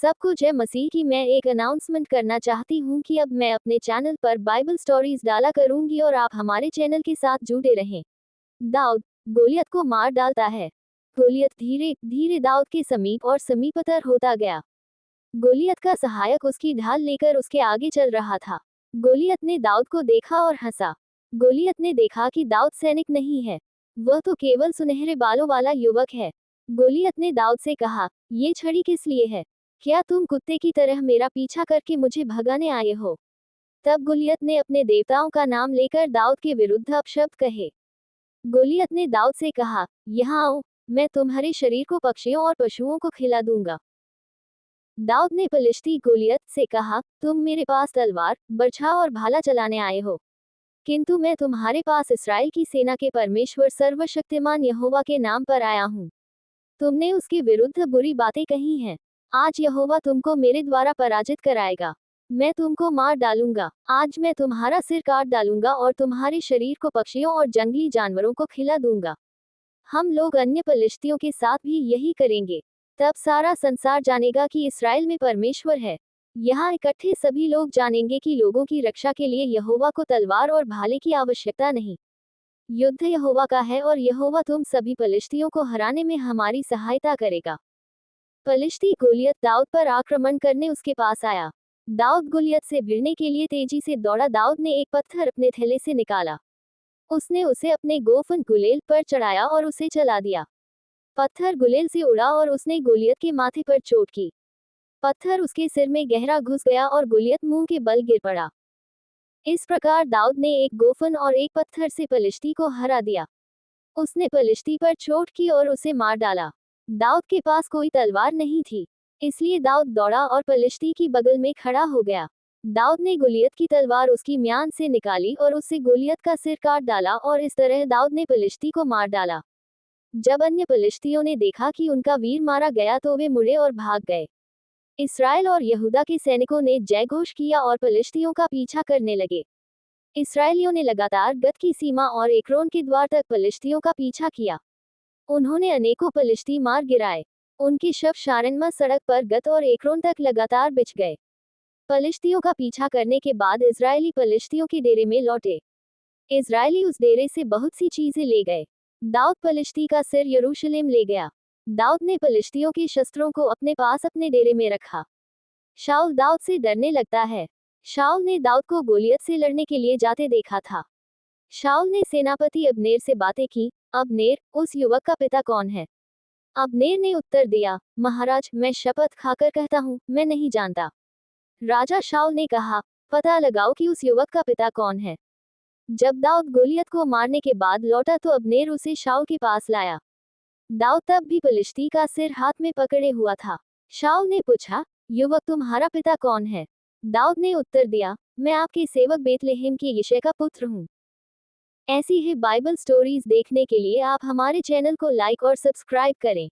सबको जय मसीह की। मैं एक अनाउंसमेंट करना चाहती हूँ कि अब मैं अपने चैनल पर बाइबल स्टोरीज डाला करूंगी और आप हमारे चैनल के साथ जुड़े रहें। दाऊद गोलियत को मार डालता है। गोलियत धीरे धीरे दाऊद के समीप और समीपतर होता गया। गोलियत का सहायक उसकी ढाल लेकर उसके आगे चल रहा था। गोलियत ने दाऊद को देखा और हंसा। गोलियत ने देखा कि दाऊद सैनिक नहीं है, वह तो केवल सुनहरे बालों वाला युवक है। गोलियत ने दाऊद से कहा, ये छड़ी किस लिए है? क्या तुम कुत्ते की तरह मेरा पीछा करके मुझे भगाने आए हो? तब गोलियत ने अपने देवताओं का नाम लेकर दाऊद के विरुद्ध अपशब्द कहे। गोलियत ने दाऊद से कहा, यहाँ आओ, मैं तुम्हारे शरीर को पक्षियों और पशुओं को खिला दूंगा। दाऊद ने पलिश्ती गोलियत से कहा, तुम मेरे पास तलवार, बर्छा और भाला चलाने आए हो, किंतु मैं तुम्हारे पास इस्राएल की सेना के परमेश्वर सर्वशक्तिमान यहोवा के नाम पर आया हूँ। तुमने उसके विरुद्ध बुरी बातें कही हैं। आज यहोवा तुमको मेरे द्वारा पराजित कराएगा। मैं तुमको मार डालूंगा। आज मैं तुम्हारा सिर काट डालूंगा और तुम्हारे शरीर को पक्षियों और जंगली जानवरों को खिला दूंगा। हम लोग अन्य पलिश्तियों के साथ भी यही करेंगे। तब सारा संसार जानेगा कि इस्राएल में परमेश्वर है। यहाँ इकट्ठे सभी लोग जानेंगे कि लोगों की रक्षा के लिए यहोवा को तलवार और भाले की आवश्यकता नहीं। युद्ध यहोवा का है और यहोवा तुम सभी पलिश्तियों को हराने में हमारी सहायता करेगा। पलिश्ती गोलियत दाऊद पर आक्रमण करने उसके पास आया। दाऊद गोलियत से भिड़ने के लिए तेजी से दौड़ा। दाऊद ने एक पत्थर अपने थैले से निकाला। उसने उसे अपने गोफन गुलेल पर चढ़ाया और उसे चला दिया। पत्थर गुलेल से उड़ा और उसने गोलियत के माथे पर चोट की। पत्थर उसके सिर में गहरा घुस गया और गोलियत मुंह के बल गिर पड़ा। इस प्रकार दाऊद ने एक गोफन और एक पत्थर से पलिश्ती को हरा दिया। उसने पलिश्ती पर चोट की और उसे मार डाला। दाऊद के पास कोई तलवार नहीं थी, इसलिए दाऊद दौड़ा और पलिश्ती की बगल में खड़ा हो गया। दाऊद ने गोलियत की तलवार उसकी म्यान से निकाली और उससे गोलियत का सिर काट डाला और इस तरह दाऊद ने पलिश्ती को मार डाला। जब अन्य पलिश्तियों ने देखा कि उनका वीर मारा गया तो वे मुड़े और भाग गए। इसराइल और यहूदा के सैनिकों ने जयघोष किया और पलिश्तियों का पीछा करने लगे। इसराइलियों ने लगातार गत की सीमा और एक्रोन के द्वार तक पलिश्तियों का पीछा किया। उन्होंने अनेकों पलिश्ती मार गिराए। उनके शव शारनमा सड़क पर गत और एक्रोन तक लगातार बिछ गए। पलिश्तियों का पीछा करने के बाद इजरायली पलिश्तियों के डेरे में लौटे। इजरायली उस डेरे से बहुत सी चीजें ले गए। दाऊद पलिश्ती का सिर यरूशलेम ले गया। दाऊद ने पलिश्तियों के शस्त्रों को अपने पास अपने डेरे में रखा। शाऊल दाऊद से डरने लगता है। शाऊल ने दाऊद को गोलियत से लड़ने के लिए जाते देखा था। शाऊल ने सेनापति अब्नेर से बातें की। अब्नेर, उस युवक का पिता कौन है? अब्नेर ने उत्तर दिया, महाराज, मैं शपथ खाकर कहता हूँ, मैं नहीं जानता। राजा शाऊल ने कहा, पता लगाओ कि उस युवक का पिता कौन है। जब दाऊद गोलियत को मारने के बाद लौटा तो अब्नेर उसे शाऊल के पास लाया। दाऊद तब भी पलिश्ती का सिर हाथ में पकड़े हुआ था। शाऊल ने पूछा, युवक, तुम्हारा पिता कौन है? दाऊद ने उत्तर दिया, मैं आपके सेवक बेतलेहम के यिशै का पुत्र हूँ। ऐसी ही बाइबल स्टोरीज देखने के लिए आप हमारे चैनल को लाइक और सब्सक्राइब करें।